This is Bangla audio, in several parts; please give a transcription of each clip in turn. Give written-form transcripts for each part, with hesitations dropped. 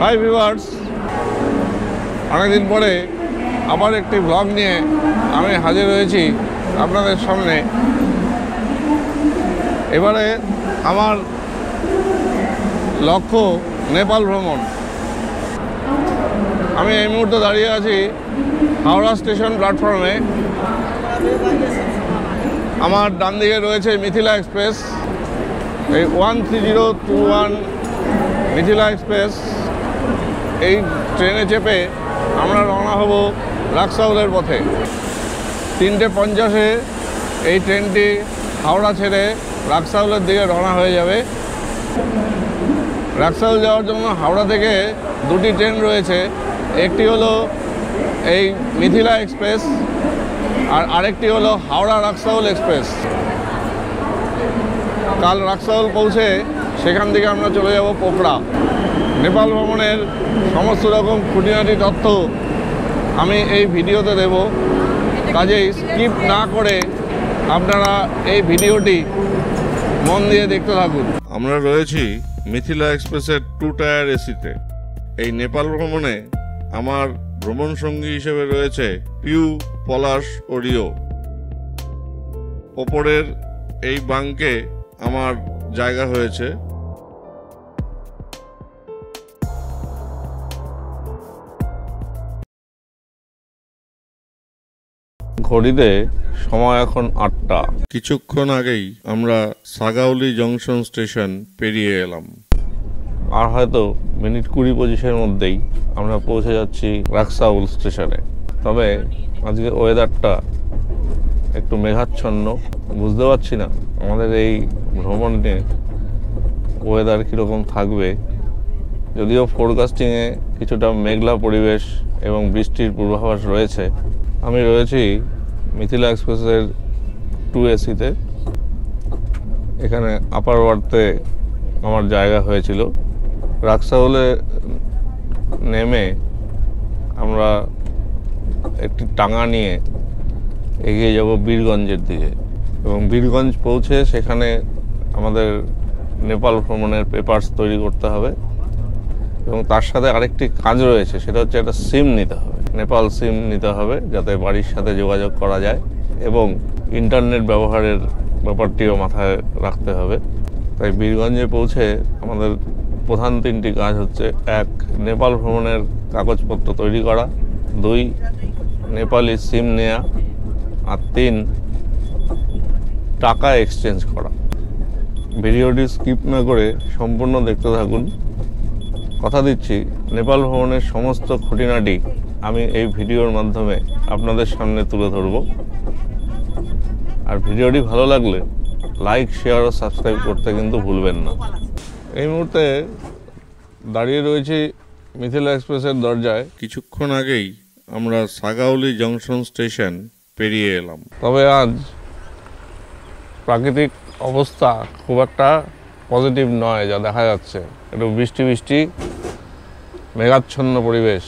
হাই ভিউয়ার্স, অনেকদিন পরে আবার একটি ব্লগ নিয়ে আমি হাজির হয়েছি আপনাদের সামনে। এবারে আমার লক্ষ্য নেপাল ভ্রমণ। আমি এই মুহূর্তে দাঁড়িয়ে আছি হাওড়া স্টেশন প্ল্যাটফর্মে। আমার ডান দিকে রয়েছে মিথিলা এক্সপ্রেস, এই 13021 মিথিলা এক্সপ্রেস। এই ট্রেনে চেপে আমরা রওনা হব রাক্সাউলের পথে। 3:50-এ এই ট্রেনটি হাওড়া ছেড়ে রাক্সাউলের দিকে রওনা হয়ে যাবে। রাক্সাউল যাওয়ার জন্য হাওড়া থেকে দুটি ট্রেন রয়েছে, একটি হলো এই মিথিলা এক্সপ্রেস আর আরেকটি হলো হাওড়া রাক্সাউল এক্সপ্রেস। কাল রাক্সাউল পৌঁছে সেখান থেকে আমরা চলে যাব পোখরা। নেপাল ভ্রমণের সমস্ত রকম খুঁটিনাটি তথ্য আমি এই ভিডিওতে দেব, কাজেই স্কিপ না করে আপনারা এই ভিডিওটি মন দিয়ে দেখতে থাকুন। আমরা রয়েছি মিথিলা এক্সপ্রেসের 2 টায়ার এসিতে। এই নেপাল ভ্রমণে আমার ভ্রমণ সঙ্গী হিসেবে রয়েছে পিউ, পলাশ ও রিও। ওপরের এই বাঙ্কে আমার জায়গা হয়েছে। ঘড়িতে সময় এখন 8টা। কিছুক্ষণ আগেই আমরা সাগাউলি জংশন স্টেশন পেরিয়ে এলাম। আর হয়তো মিনিট 20-25-এর মধ্যেই আমরা পৌঁছে যাচ্ছি রাক্সাউল স্টেশনে। তবে আজকে ওয়েদারটা একটু মেঘাচ্ছন্ন, বুঝতে পারছি না আমাদের এই ভ্রমণে ওয়েদার কীরকম থাকবে। যদিও ফোরকাস্টিংয়ে কিছুটা মেঘলা পরিবেশ এবং বৃষ্টির পূর্বাভাস রয়েছে। আমি রয়েছি মিথিলা এক্সপ্রেসের 2 এসিতে। এখানে আপার বার্থে আমার জায়গা হয়েছিল। রাক্সাউলে নেমে আমরা একটি টাঙা নিয়ে এগিয়ে যাব বীরগঞ্জের দিকে, এবং বীরগঞ্জ পৌঁছে সেখানে আমাদের নেপাল ভ্রমণের পেপারস তৈরি করতে হবে। এবং তার সাথে আরেকটি কাজ রয়েছে, সেটা হচ্ছে একটা সিম নিতে হবে, নেপাল সিম নিতে হবে, যাতে বাড়ির সাথে যোগাযোগ করা যায়, এবং ইন্টারনেট ব্যবহারের ব্যাপারটিও মাথায় রাখতে হবে। তাই বীরগঞ্জে পৌঁছে আমাদের প্রধান 3টি কাজ হচ্ছে: 1, নেপাল ভ্রমণের কাগজপত্র তৈরি করা; 2, নেপালি সিম নেওয়া; আর 3, টাকা এক্সচেঞ্জ করা। ভিডিওটি স্কিপ না করে সম্পূর্ণ দেখতে থাকুন। কথা দিচ্ছি, নেপাল ভ্রমণের সমস্ত খুঁটিনাটি আমি এই ভিডিওর মাধ্যমে আপনাদের সামনে তুলে ধরব। আর ভিডিওটি ভালো লাগলে লাইক, শেয়ার ও সাবস্ক্রাইব করতে কিন্তু ভুলবেন না। এই মুহূর্তে দাঁড়িয়ে রয়েছি মিথিলা এক্সপ্রেসের দরজায়। কিছুক্ষণ আগেই আমরা সাগাউলি জংশন স্টেশন পেরিয়ে এলাম। তবে আজ প্রাকৃতিক অবস্থা খুব একটা পজিটিভ নয়, যা দেখা যাচ্ছে। একটু বৃষ্টি বৃষ্টি, মেঘাচ্ছন্ন পরিবেশ।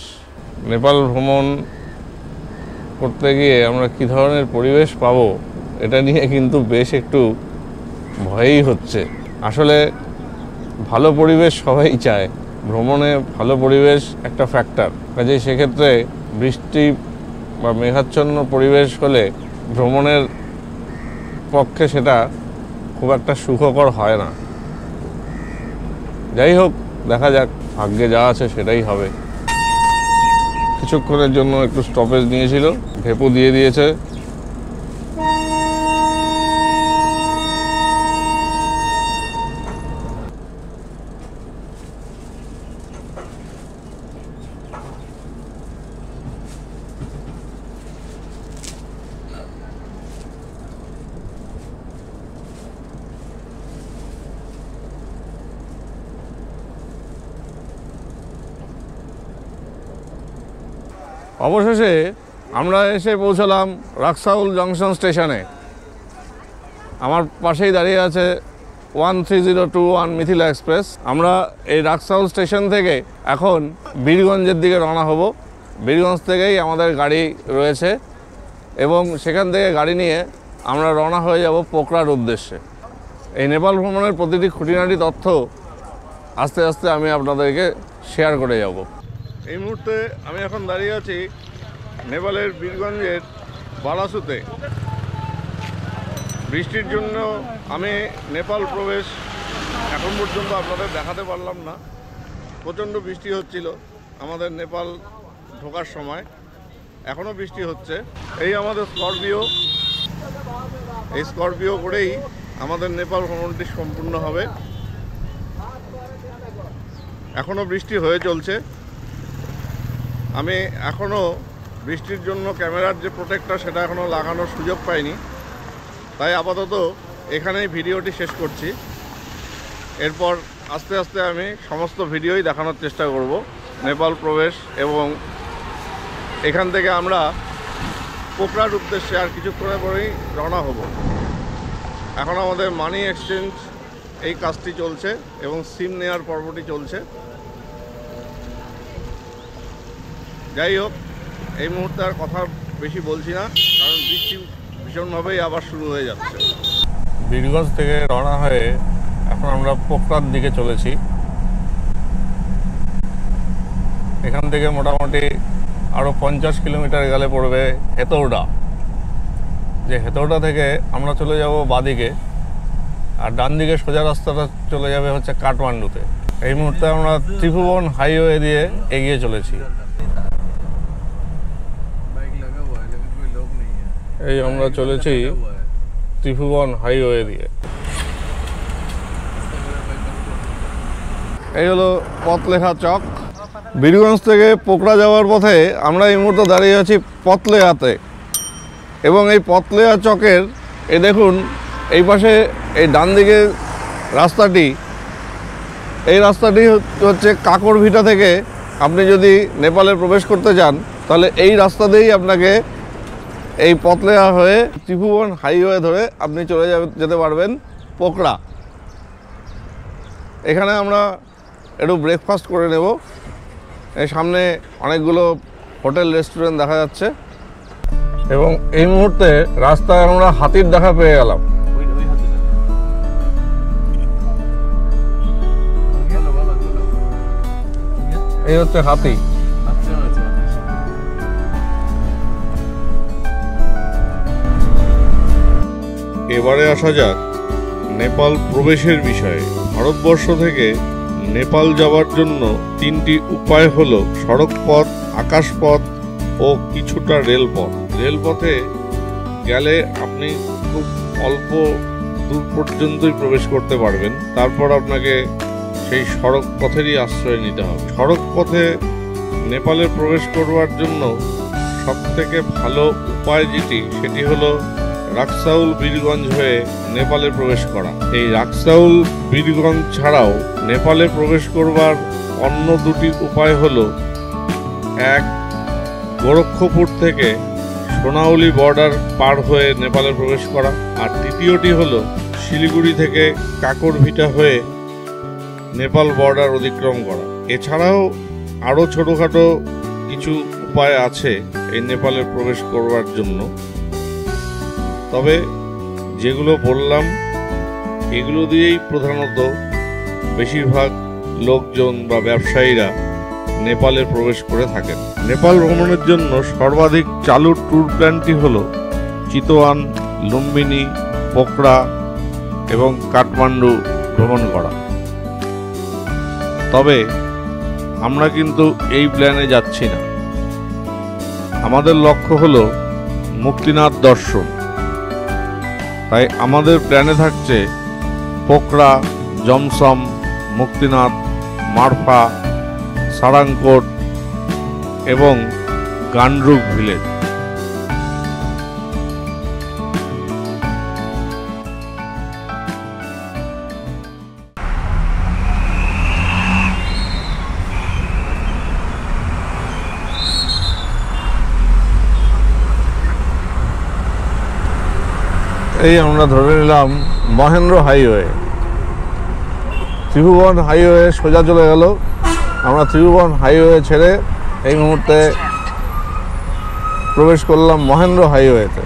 নেপাল ভ্রমণ করতে গিয়ে আমরা কী ধরনের পরিবেশ পাবো, এটা নিয়ে কিন্তু বেশ একটু ভয়ই হচ্ছে। আসলে ভালো পরিবেশ সবাই চায়, ভ্রমণে ভালো পরিবেশ একটা ফ্যাক্টর। কাজেই সেক্ষেত্রে বৃষ্টি বা মেঘাচ্ছন্ন পরিবেশ হলে ভ্রমণের পক্ষে সেটা খুব একটা সুখকর হয় না। যাই হোক, দেখা যাক, ভাগ্যে যা আছে সেটাই হবে। কিছুক্ষণের জন্য একটু স্টপেজ নিয়েছিল, ভেপো দিয়ে দিয়েছে। অবশেষে আমরা এসে পৌঁছলাম রাক্সাউল জংশন স্টেশনে। আমার পাশেই দাঁড়িয়ে আছে 13021 মিথিলা এক্সপ্রেস। আমরা এই রাক্সাউল স্টেশন থেকে এখন বীরগঞ্জের দিকে রওনা হব। বীরগঞ্জ থেকেই আমাদের গাড়ি রয়েছে, এবং সেখান থেকে গাড়ি নিয়ে আমরা রওনা হয়ে যাব পোখরার উদ্দেশ্যে। এই নেপাল ভ্রমণের প্রতিটি খুঁটিনাটি তথ্য আস্তে আস্তে আমি আপনাদেরকে শেয়ার করে যাব। এই মুহূর্তে আমি এখন দাঁড়িয়ে আছি নেপালের বীরগঞ্জের বালাসুতে। বৃষ্টির জন্য আমি নেপাল প্রবেশ এখন পর্যন্ত আপনাদের দেখাতে পারলাম না। প্রচণ্ড বৃষ্টি হচ্ছিল আমাদের নেপাল ঢোকার সময়, এখনও বৃষ্টি হচ্ছে। এই আমাদের স্করপিও, এই স্করপিও করেই আমাদের নেপাল ভ্রমণটি সম্পূর্ণ হবে। এখনও বৃষ্টি হয়ে চলছে। আমি এখনও বৃষ্টির জন্য ক্যামেরার যে প্রোটেক্টর সেটা এখনও লাগানোর সুযোগ পাইনি, তাই আপাতত এখানেই ভিডিওটি শেষ করছি। এরপর আস্তে আস্তে আমি সমস্ত ভিডিওই দেখানোর চেষ্টা করব নেপাল প্রবেশ, এবং এখান থেকে আমরা পোখরার উদ্দেশ্যে আর কিছুক্ষণের পরেই রওনা হব। এখন আমাদের মানি এক্সচেঞ্জ এই কাজটি চলছে এবং সিম নেওয়ার পর্বটি চলছে। যাই হোক, এই মুহূর্তে আর কথা বেশি বলছি না, কারণ বৃষ্টি ভীষণভাবেই আবার শুরু হয়ে যাচ্ছে। বীরগঞ্জ থেকে রওনা হয়ে এখন আমরা পোখরার দিকে চলেছি। এখান থেকে মোটামুটি আরও 50 কিলোমিটার গেলে পড়বে হেতৌডা। যে হেতৌডা থেকে আমরা চলে যাব বাদিকে, আর ডান দিকে সোজা রাস্তাটা চলে যাবে হচ্ছে কাঠমান্ডুতে। এই মুহূর্তে আমরা ত্রিভুবন হাইওয়ে দিয়ে এগিয়ে চলেছি। এই আমরা চলেছি ত্রিভুবন হাইওয়ে দিয়ে। এই হলো পথলেখা চক। বীরগঞ্জ থেকে পোখরা যাওয়ার পথে আমরা এই মুহূর্তে দাঁড়িয়ে আছি পথলেহাতে, এবং এই পথলেহা চকের এই দেখুন এই পাশে এই ডান দিকে রাস্তাটি, এই রাস্তাটি হচ্ছে কাকরভিটা থেকে আপনি যদি নেপালে প্রবেশ করতে চান তাহলে এই রাস্তা দিয়েই আপনাকে এই পথলেহা হয়ে ত্রিভুবন হাইওয়ে ধরে আপনি চলে যেতে পারবেন পোখরা। এখানে আমরা একটু ব্রেকফাস্ট করে নেব। এই সামনে অনেকগুলো হোটেল রেস্টুরেন্ট দেখা যাচ্ছে, এবং এই মুহূর্তে রাস্তায় আমরা হাতির দেখা পেয়ে গেলাম। এই হচ্ছে হাতি। এবারে আসা যাক নেপাল প্রবেশের বিষয়ে। ভারতবর্ষ থেকে নেপাল যাওয়ার জন্য 3টি উপায় হলো সড়ক পথ, আকাশপথ ও কিছুটা রেলপথ। রেলপথে গেলে আপনি খুব অল্প দূর পর্যন্তই প্রবেশ করতে পারবেন, তারপর আপনাকে সেই সড়ক পথেরই আশ্রয় নিতে হবে। সড়ক পথে নেপালে প্রবেশ করবার জন্য সবথেকে ভালো উপায় যেটি, সেটি হলো রাক্সাউল বীরগঞ্জ হয়ে নেপালে প্রবেশ করা। এই রাক্সাউল বীরগঞ্জ ছাড়াও নেপালে প্রবেশ করবার অন্য 2টি উপায় হলো, এক গোরক্ষপুর থেকে সোনাউলি বর্ডার পার হয়ে নেপালে প্রবেশ করা, আর দ্বিতীয়টি হলো শিলিগুড়ি থেকে কাকরভিটা হয়ে নেপাল বর্ডার অতিক্রম করা। এছাড়াও আরও ছোটোখাটো কিছু উপায় আছে এই নেপালে প্রবেশ করবার জন্য, তবে যেগুলো বললাম এগুলো দিয়েই প্রধানত বেশিরভাগ লোকজন বা ব্যবসায়ীরা নেপালে প্রবেশ করে থাকেন। নেপাল ভ্রমণের জন্য সর্বাধিক চালু ট্যুর প্ল্যানটি হলো চিতওয়ান, লুম্বিনী, পোখরা এবং কাঠমান্ডু ভ্রমণ করা। তবে আমরা কিন্তু এই প্ল্যানে যাচ্ছি না। আমাদের লক্ষ্য হলো মুক্তিনাথ দর্শন। তাই আমাদের প্ল্যানে থাকছে পোখরা, জমসম, মুক্তিনাথ, মারফা, সারাংকোট এবং গান্ড্রুক ভিলেজ। এই আমরা ধরে নিলাম মহেন্দ্র হাইওয়ে। ত্রিভুবন হাইওয়ে সোজা চলে গেল। আমরা ত্রিভুবন হাইওয়ে ছেড়ে এই মুহূর্তে প্রবেশ করলাম মহেন্দ্র হাইওয়েতে।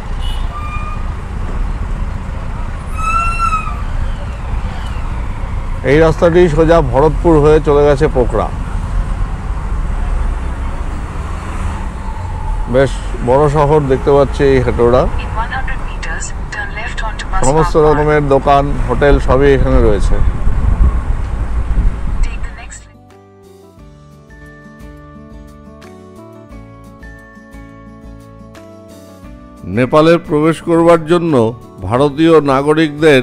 এই রাস্তাটি সোজা ভরতপুর হয়ে চলে গেছে পোখরা। বেশ বড় শহর দেখতে পাচ্ছি এই হেটোড়া। সমস্ত রকমের দোকান, হোটেল সবই এখানে রয়েছে। নেপালে প্রবেশ করবার জন্য ভারতীয় নাগরিকদের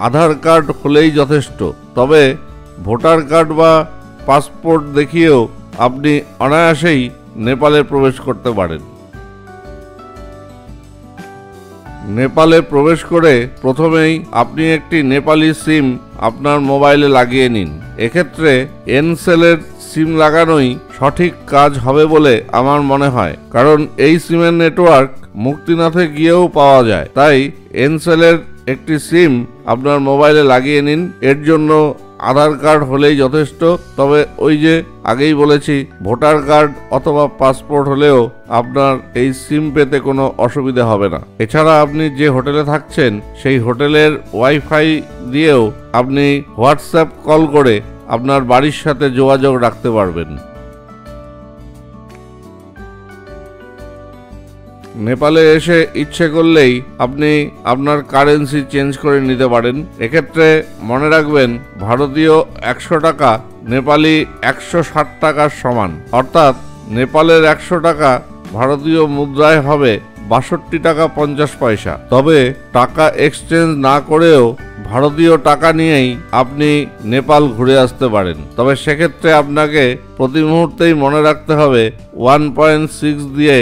আধার কার্ড হলেই যথেষ্ট, তবে ভোটার কার্ড বা পাসপোর্ট দেখিয়েও আপনি অনায়াসেই নেপালে প্রবেশ করতে পারেন। নেপালে প্রবেশ করে প্রথমেই আপনি একটি নেপালি সিম আপনার মোবাইলে লাগিয়ে নিন। এক্ষেত্রে এনসেলের সিম লাগানোই সঠিক কাজ হবে বলে আমার মনে হয়, কারণ এই সিমের নেটওয়ার্ক মুক্তিনাথে গিয়েও পাওয়া যায়। তাই এনসেলের একটি সিম আপনার মোবাইলে লাগিয়ে নিন। এর জন্য আধার কার্ড হলেই যথেষ্ট, তবে ওই যে আগেই বলেছি ভোটার কার্ড অথবা পাসপোর্ট হলেও আপনার এই সিম পেতে কোনো অসুবিধা হবে না। এছাড়া আপনি যে হোটেলে থাকছেন সেই হোটেলের ওয়াইফাই দিয়েও আপনি হোয়াটসঅ্যাপ কল করে আপনার বাড়ির সাথে যোগাযোগ রাখতে পারবেন। নেপালে এসে ইচ্ছে করলেই আপনি আপনার কারেন্সি চেঞ্জ করে নিতে পারেন। এক্ষেত্রে মনে রাখবেন ভারতীয় 100 টাকা নেপালি 160 টাকার সমান, অর্থাৎ নেপালের 100 টাকা ভারতীয় মুদ্রায় হবে 62 টাকা 50 পয়সা। তবে টাকা এক্সচেঞ্জ না করেও ভারতীয় টাকা নিয়েই আপনি নেপাল ঘুরে আসতে পারেন, তবে সেক্ষেত্রে আপনাকে প্রতি মুহূর্তেই মনে রাখতে হবে 1.6 দিয়ে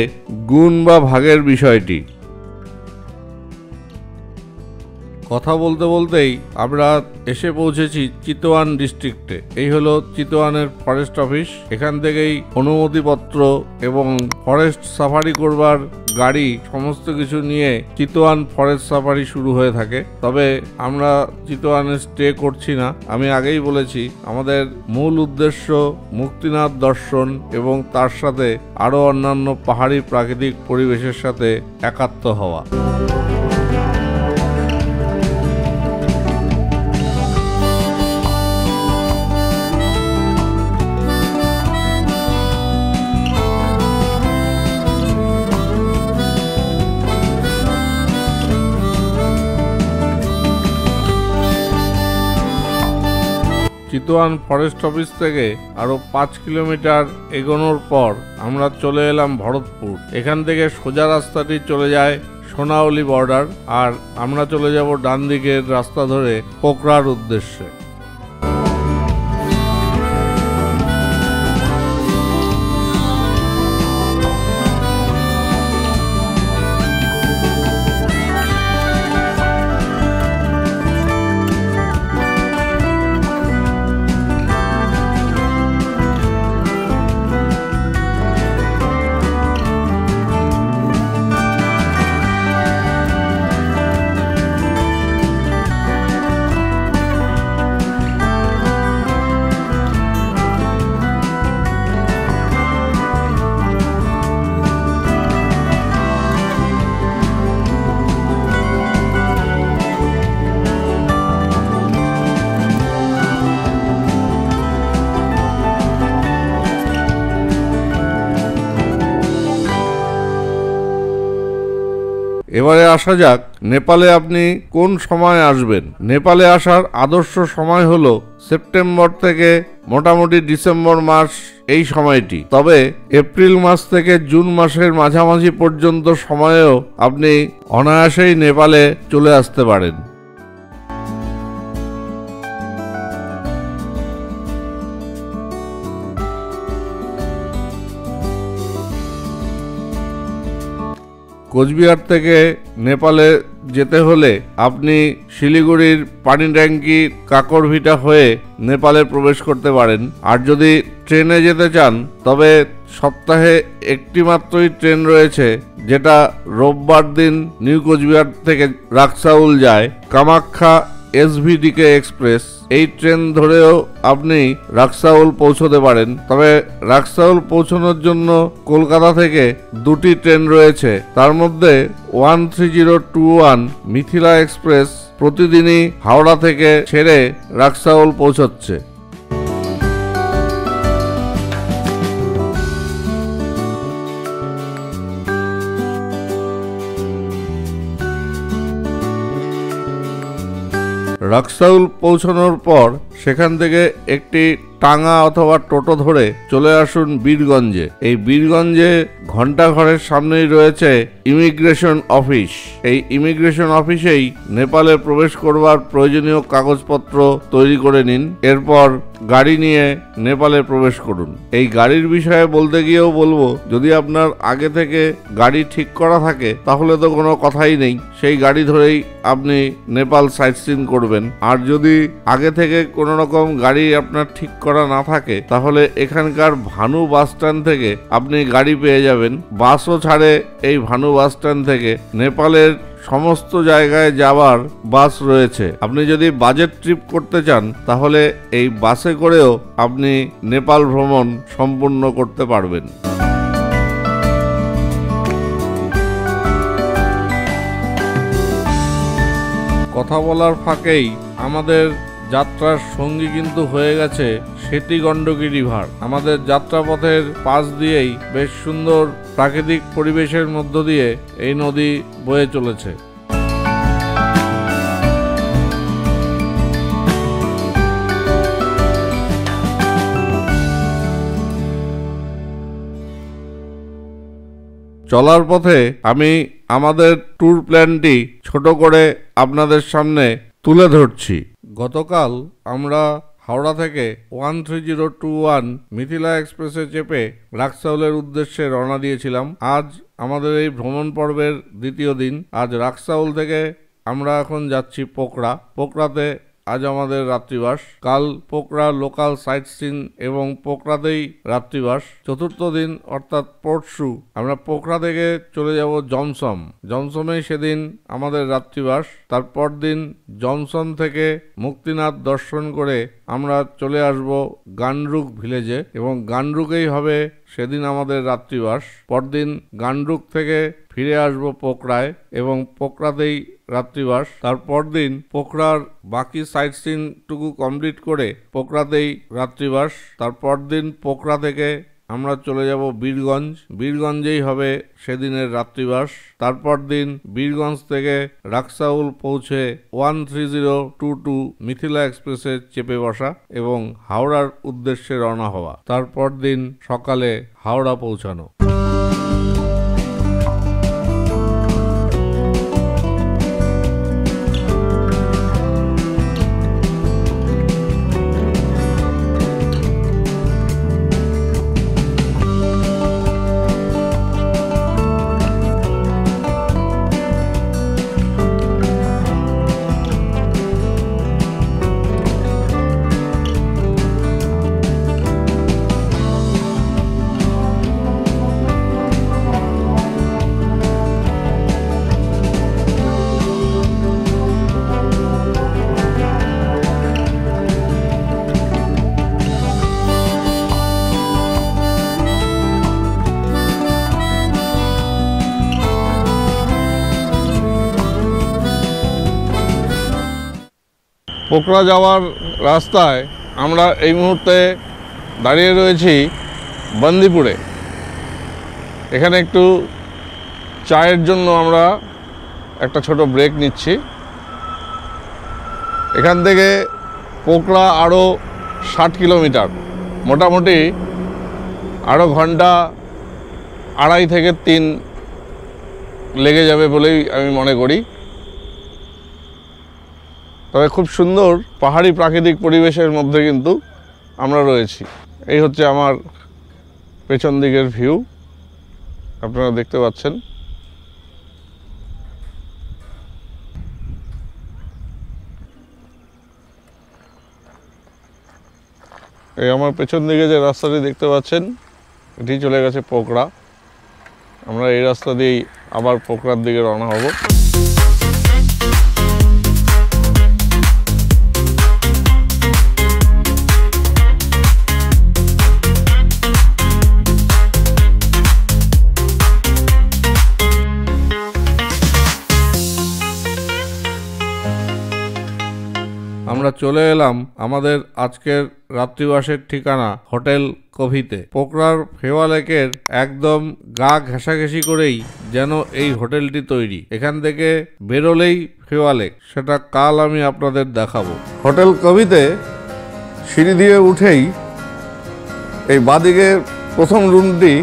গুণ বা ভাগের বিষয়টি। কথা বলতে বলতেই আমরা এসে পৌঁছেছি চিতওয়ান ডিস্ট্রিক্টে। এই হলো চিতওয়ানের ফরেস্ট অফিস। এখান থেকেই অনুমতিপত্র এবং ফরেস্ট সাফারি করবার গাড়ি সমস্ত কিছু নিয়ে চিতওয়ান ফরেস্ট সাফারি শুরু হয়ে থাকে। তবে আমরা চিতওয়ানে স্টে করছি না। আমি আগেই বলেছি আমাদের মূল উদ্দেশ্য মুক্তিনাথ দর্শন এবং তার সাথে আরও অন্যান্য পাহাড়ি প্রাকৃতিক পরিবেশের সাথে একাত্ম হওয়া। চিতওয়ান ফরেস্ট অফিস থেকে আরো 5 কিলোমিটার এগোনোর পর আমরা চলে এলাম ভরতপুর। এখান থেকে সোজা রাস্তাটি চলে যায় সোনাউলি বর্ডার, আর আমরা চলে যাব ডান দিকের রাস্তা ধরে পোখরার উদ্দেশ্যে। এবারে আসা যাক নেপালে আপনি কোন সময় আসবেন। নেপালে আসার আদর্শ সময় হলো সেপ্টেম্বর থেকে মোটামুটি ডিসেম্বর মাস এই সময়টি, তবে এপ্রিল মাস থেকে জুন মাসের মাঝামাঝি পর্যন্ত সময়েও আপনি অনায়াসেই নেপালে চলে আসতে পারেন। কোচবিহার থেকে নেপালে যেতে হলে আপনি শিলিগুড়ির পানিট্যাঙ্কি কাকরভিটা হয়ে নেপালে প্রবেশ করতে পারেন। আর যদি ট্রেনে যেতে চান তবে সপ্তাহে একটি মাত্রই ট্রেন রয়েছে, যেটা রোববার দিন নিউ কোচবিহার থেকে রাক্সাউল যায়, কামাখ্যা এসভিডিকে এক্সপ্রেস। এই ট্রেন ধরেও আপনি রাক্সাউল পৌঁছতে পারেন। তবে রাক্সাউল পৌঁছানোর জন্য কলকাতা থেকে দুটি ট্রেন রয়েছে, তার মধ্যে 13021 মিথিলা এক্সপ্রেস প্রতিদিনই হাওড়া থেকে ছেড়ে রাক্সাউল পৌঁছচ্ছে। রাক্সাউল পৌঁছানোর পর সেখান থেকে একটি টাঙ্গা অথবা টোটো ধরে চলে আসুন বীরগঞ্জে। এই বীরগঞ্জে ঘন্টাঘরের সামনেই রয়েছে ইমিগ্রেশন অফিস। এই ইমিগ্রেশন অফিসেই নেপালে প্রবেশ করবার প্রয়োজনীয় কাগজপত্র তৈরি করে নিন। এরপর গাড়ি নিয়ে নেপালে প্রবেশ করুন। এই গাড়ির বিষয়ে বলতে গিয়েও বলবো, যদি আপনার আগে থেকে গাড়ি ঠিক করা থাকে তাহলে তো কোনো কথাই নেই, সেই গাড়ি ধরেই আপনি নেপাল সাইট সিন করবেন। আর যদি আগে থেকে কোনো রকম গাড়ি আপনার ঠিক করা না থাকে তাহলে এখানকার ভানু বাস স্ট্যান্ড থেকে আপনি গাড়ি পেয়ে যাবেন। বাসও ছাড়ে এই ভানু বাস স্ট্যান্ড থেকে। নেপালের সমস্ত জায়গায় যাওয়ার বাস রয়েছে। আপনি যদি বাজেট ট্রিপ করতে চান তাহলে এই বাসে করেও আপনি নেপাল ভ্রমণ সম্পূর্ণ করতে পারবেন। কথা বলার ফাঁকেই আমাদের যাত্রার সঙ্গী কিন্তু হয়ে গেছে সেতী গণ্ডকী রিভার। আমাদের যাত্রাপথের পাশ দিয়েই বেশ সুন্দর প্রাকৃতিক পরিবেশের মধ্য দিয়ে এই নদী বয়ে চলেছে। চলার পথে আমি আমাদের ট্যুর প্ল্যানটি ছোট করে আপনাদের সামনে তুলে ধরছি। গতকাল আমরা হাওড়া থেকে 13021 মিথিলা এক্সপ্রেসে চেপে রাক্সাউলের উদ্দেশ্যে রওনা দিয়েছিলাম। আজ আমাদের এই ভ্রমণ পর্বের দ্বিতীয় দিন। আজ রাক্সাউল থেকে আমরা এখন যাচ্ছি পোকরা। পোকরাতে আজ আমাদের রাত্রিবাস। কাল পোকরা লোকাল সাইট সিন এবং পোকরাতেই রাত্রিবাস। চতুর্থ দিন অর্থাৎ পরশু আমরা পোকরা থেকে চলে যাব জমসম। জমসমেই সেদিন আমাদের রাত্রিবাস। তারপর দিন জমসম থেকে মুক্তিনাথ দর্শন করে আমরা চলে আসব গান্ডরুক ভিলেজে এবং গান্ডরুকেই হবে সেদিন আমাদের রাত্রিবাস। পরদিন গান্ডরুক থেকে ফিরে আসব পোকরায় এবং পোকরাতেই রাত্রিবাস। তারপর দিন পোকরার বাকি সাইট সিনটুকু কমপ্লিট করে পোকরাতেই রাত্রিবাস। তারপর দিন পোকরা থেকে আমরা চলে যাব বীরগঞ্জ। বীরগঞ্জেই হবে সেদিনের রাত্রিবাস। তারপর দিন বীরগঞ্জ থেকে রাক্সাউল পৌঁছে 13022 মিথিলা এক্সপ্রেসে চেপে বসা এবং হাওড়ার উদ্দেশ্যে রওনা হওয়া। তারপর দিন সকালে হাওড়া পৌঁছানো। পোকরা যাওয়ার রাস্তায় আমরা এই মুহূর্তে দাঁড়িয়ে রয়েছি বন্দিপুরে। এখানে একটু চায়ের জন্য আমরা একটা ছোট ব্রেক নিচ্ছি। এখান থেকে পোকরা আরও 60 কিলোমিটার, মোটামুটি আরও ঘন্টা 2.5 থেকে 3 লেগে যাবে বলেই আমি মনে করি। তবে খুব সুন্দর পাহাড়ি প্রাকৃতিক পরিবেশের মধ্যে কিন্তু আমরা রয়েছি। এই হচ্ছে আমার পেছন দিকের ভিউ, আপনারা দেখতে পাচ্ছেন। এই আমার পেছন দিকে যে রাস্তাটি দেখতে পাচ্ছেন এটি চলে গেছে পোকরা। আমরা এই রাস্তা দিয়েই আবার পোকরার দিকে রওনা হব। আমরা আমরা চলে এলাম আমাদের আজকের রাত্রিবাসের ঠিকানা হোটেল কভিতে। পোকরার ফেওয়া লেকের একদম গা ঘেঁষাঘেঁষি করেই যেন এই হোটেলটি তৈরি। এখান থেকে বেরোলেই ফেওয়া লেক, সেটা কাল আমি আপনাদের দেখাবো। হোটেল কভিতে সিঁড়ি দিয়ে উঠেই এই বাদিকের প্রথম রুমটি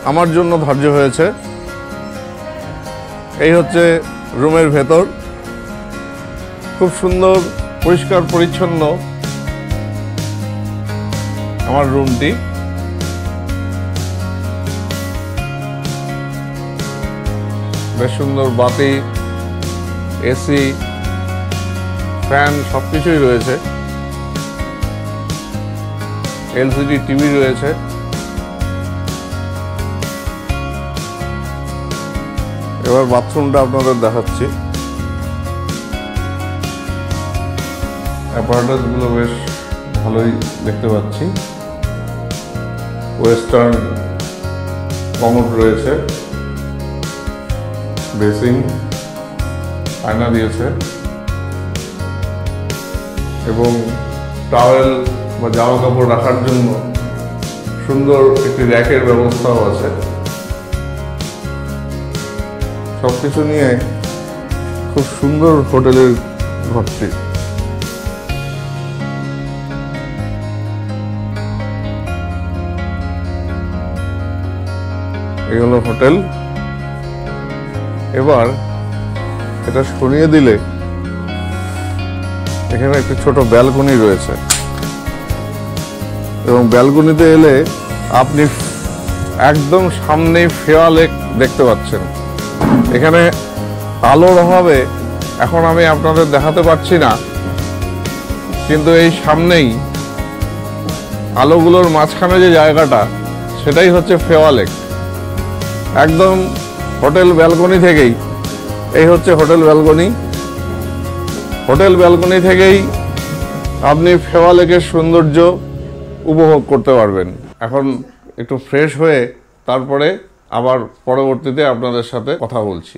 আমার জন্য ধার্য হয়েছে। এই হচ্ছে রুমের ভেতর, খুব সুন্দর পরিষ্কার পরিচ্ছন্ন আমার রুমটি। বেশ সুন্দর বাতি, এসি, ফ্যান সবকিছুই রয়েছে। এলসিডি টিভি রয়েছে। এবার বাথরুমটা আপনাদের দেখাচ্ছি। অ্যাপারেটাসগুলো বেশ ভালোই দেখতে পাচ্ছি। ওয়েস্টার্ন কমোড রয়েছে, বেসিন, আয়না দিয়েছে এবং টাওয়েল বা জামা কাপড় রাখার জন্য সুন্দর একটি র্যাকের ব্যবস্থাও আছে। সবকিছু নিয়ে খুব সুন্দর হোটেলের ঘরটি। এই হলো হোটেল। এবার এটা সরিয়ে দিলে এখানে একটি ছোট ব্যালকনি রয়েছে এবং ব্যালকনিতে এলে আপনি একদম সামনেই ফেওয়া লেক দেখতে পাচ্ছেন। এখানে আলোর অভাবে এখন আমি আপনাদের দেখাতে পারছি না, কিন্তু এই সামনেই আলোগুলোর মাঝখানে যে জায়গাটা, সেটাই হচ্ছে ফেওয়া লেক। একদম হোটেল ব্যালকনি থেকেই, এই হচ্ছে হোটেল ব্যালকনি। হোটেল ব্যালকনি থেকেই আপনি ফেওয়া লেকের সৌন্দর্য উপভোগ করতে পারবেন। এখন একটু ফ্রেশ হয়ে তারপরে আবার পরবর্তীতে আপনাদের সাথে কথা বলছি।